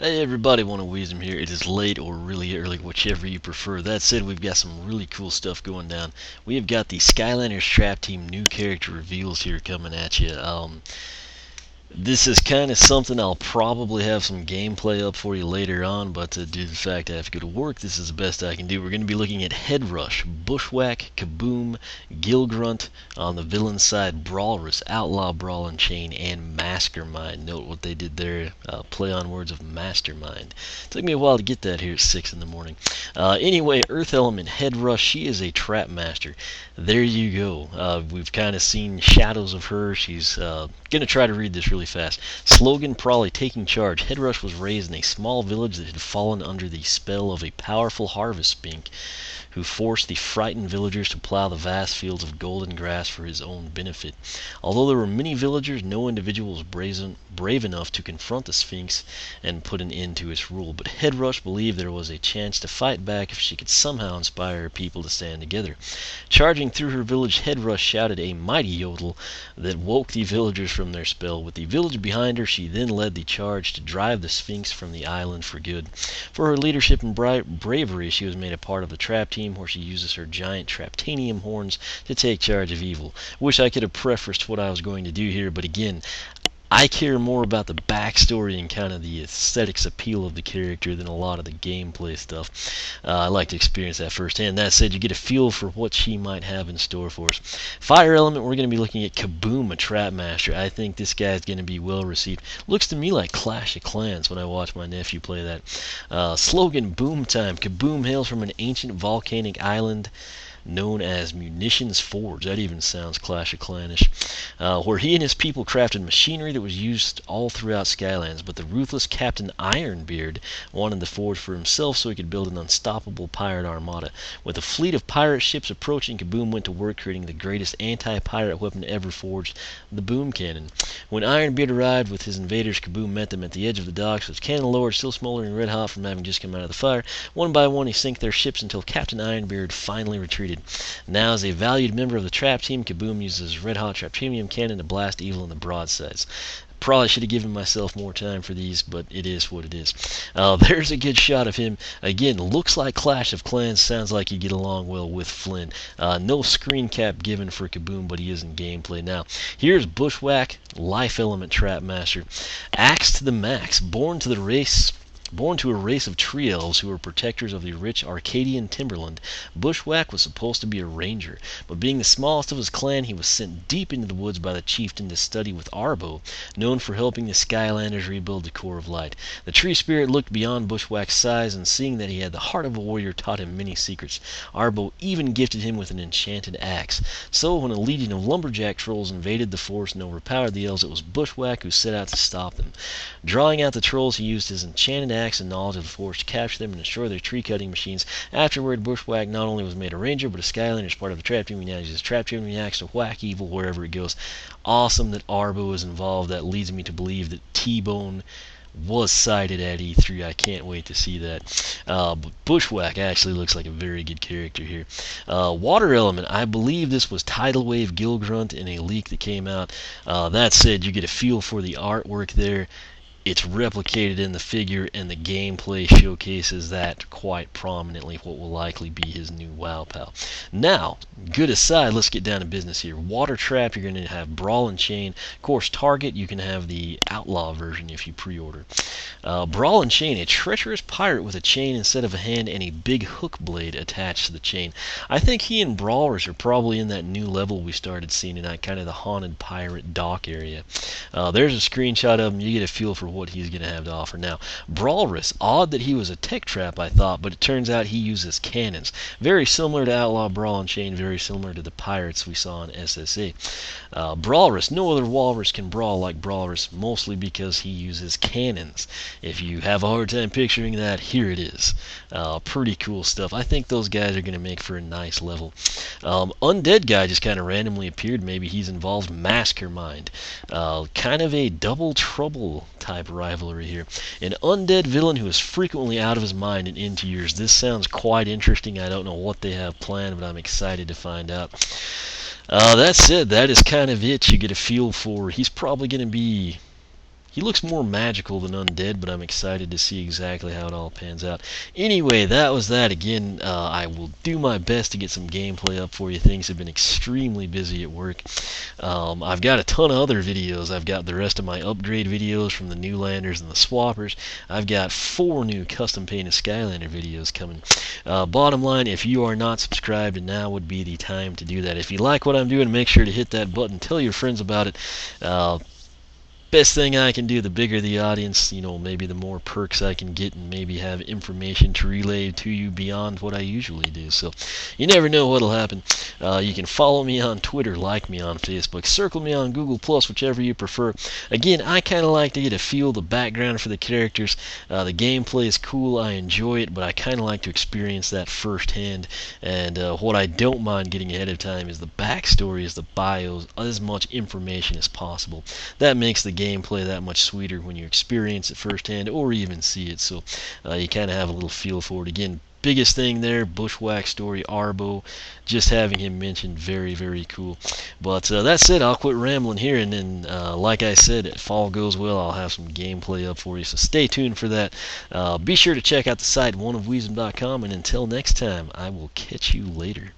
Hey everybody, One of Wisdom here. It is late or really early, whichever you prefer. That said, we've got some really cool stuff going down. We have got the Skylanders Trap Team new character reveals here coming at you. This is kind of something I'll probably have some gameplay up for you later on, but due to the fact I have to go to work, this is the best I can do. We're going to be looking at Head Rush, Bushwhack, Kaboom, Gill Grunt, on the villain side, Brawlrus, Outlaw, Brawl Chain, and Mastermind. Note what they did there, play on words of Mastermind. Took me a while to get that here at 6 in the morning. Anyway, Earth Element, Head Rush, she is a trap master. There you go. We've kind of seen shadows of her. She's going to try to read this really fast. Slogan, probably taking charge. Head Rush was raised in a small village that had fallen under the spell of a powerful harvest spink who forced the frightened villagers to plow the vast fields of golden grass for his own benefit. Although there were many villagers, no individual was brave enough to confront the Sphinx and put an end to its rule. But Head Rush believed there was a chance to fight back if she could somehow inspire her people to stand together. Charging through her village, Head Rush shouted a mighty yodel that woke the villagers from their spell. With the village behind her, she then led the charge to drive the Sphinx from the island for good. For her leadership and bravery, she was made a part of the trap team, where she uses her giant traptanium horns to take charge of evil. Wish I could have prefaced what I was going to do here, but again, I care more about the backstory and kind of the aesthetics appeal of the character than a lot of the gameplay stuff. I like to experience that firsthand. That said, you get a feel for what she might have in store for us. Fire Element, we're going to be looking at Kaboom, a trap master. I think this guy is going to be well received. Looks to me like Clash of Clans when I watch my nephew play that. Slogan, Boom Time. Kaboom hails from an ancient volcanic island known as Munitions Forge. That even sounds Clash of Clanish. Where he and his people crafted machinery that was used all throughout Skylands, but the ruthless Captain Ironbeard wanted the forge for himself so he could build an unstoppable pirate armada. With a fleet of pirate ships approaching, Kaboom went to work creating the greatest anti-pirate weapon ever forged, the boom cannon. When Ironbeard arrived with his invaders, Kaboom met them at the edge of the docks, with his cannon lowered, still smoldering red hot from having just come out of the fire. One by one, he sank their ships until Captain Ironbeard finally retreated. Now, as a valued member of the trap team, Kaboom uses his red-hot traptanium cannon to blast evil in the broadsides. Probably should have given myself more time for these, but it is what it is. There's a good shot of him. Again, looks like Clash of Clans. Sounds like you get along well with Flynn. No screen cap given for Kaboom, but he is in gameplay now. Here's Bushwhack, Life Element Trap Master. Axe to the max. Born to a race of tree elves who were protectors of the rich Arcadian timberland, Bushwhack was supposed to be a ranger, but being the smallest of his clan, he was sent deep into the woods by the chieftain to study with Arbo, known for helping the Skylanders rebuild the Core of Light. The tree spirit looked beyond Bushwhack's size, and seeing that he had the heart of a warrior, taught him many secrets. Arbo even gifted him with an enchanted axe. So when a legion of lumberjack trolls invaded the forest and overpowered the elves, it was Bushwhack who set out to stop them. Drawing out the trolls, he used his enchanted axe and knowledge of the forest to capture them and destroy their tree-cutting machines. Afterward, Bushwhack not only was made a ranger, but a Skylander as part of the trap team. He now uses trap team axe to whack evil wherever it goes. Awesome that Arbo is involved. That leads me to believe that T-Bone was sighted at E3. I can't wait to see that. But Bushwhack actually looks like a very good character here. Water Element, I believe this was Tidal Wave Gill Grunt in a leak that came out. That said, you get a feel for the artwork there. It's replicated in the figure, and the gameplay showcases that quite prominently, what will likely be his new WoW pal. Now, good aside, let's get down to business here. Water Trap, you're going to have Brawl Chain. Of course, Target, you can have the Outlaw version if you pre-order. Brawl Chain, a treacherous pirate with a chain instead of a hand and a big hook blade attached to the chain. I think he and Brawlrus are probably in that new level we started seeing in that kind of the haunted pirate dock area. There's a screenshot of him. You get a feel for what he's going to have to offer. Now, Brawlrus, odd that he was a tech trap, I thought, but it turns out he uses cannons. Very similar to Outlaw, Brawl Chain, very similar to the pirates we saw in SSA. Brawlrus, no other walrus can brawl like Brawlrus, mostly because he uses cannons. If you have a hard time picturing that, here it is. Pretty cool stuff. I think those guys are going to make for a nice level. Undead Guy just kind of randomly appeared. Maybe he's involved. Mastermind. Kind of a double trouble type rivalry here. An undead villain who is frequently out of his mind and into years. This sounds quite interesting. I don't know what they have planned, but I'm excited to find out. That said, that is kind of it. You get a feel for, he's probably going to be He looks more magical than Undead, but I'm excited to see exactly how it all pans out. Anyway, that was that. Again, I will do my best to get some gameplay up for you. Things have been extremely busy at work. I've got a ton of other videos. I've got the rest of my upgrade videos from the Newlanders and the Swappers. I've got 4 new custom painted Skylander videos coming. Bottom line, if you are not subscribed, now would be the time to do that. If you like what I'm doing, make sure to hit that button. Tell your friends about it. Best thing I can do, the bigger the audience, maybe the more perks I can get and maybe have information to relay to you beyond what I usually do. So you never know what'll happen. You can follow me on Twitter, like me on Facebook, circle me on Google+, whichever you prefer. Again, I kind of like to get a feel, the background for the characters. The gameplay is cool, I enjoy it, but I kind of like to experience that firsthand. And what I don't mind getting ahead of time is the backstories, the bios, as much information as possible. That makes the gameplay that much sweeter when you experience it firsthand or even see it, so you kind of have a little feel for it. Again, biggest thing there, Bushwhack story, Arbo, just having him mentioned, very, very cool. But that's it, I'll quit rambling here, and then like I said, if all goes well, I'll have some gameplay up for you, so stay tuned for that. Be sure to check out the site oneofwisdom.com, and until next time, I will catch you later.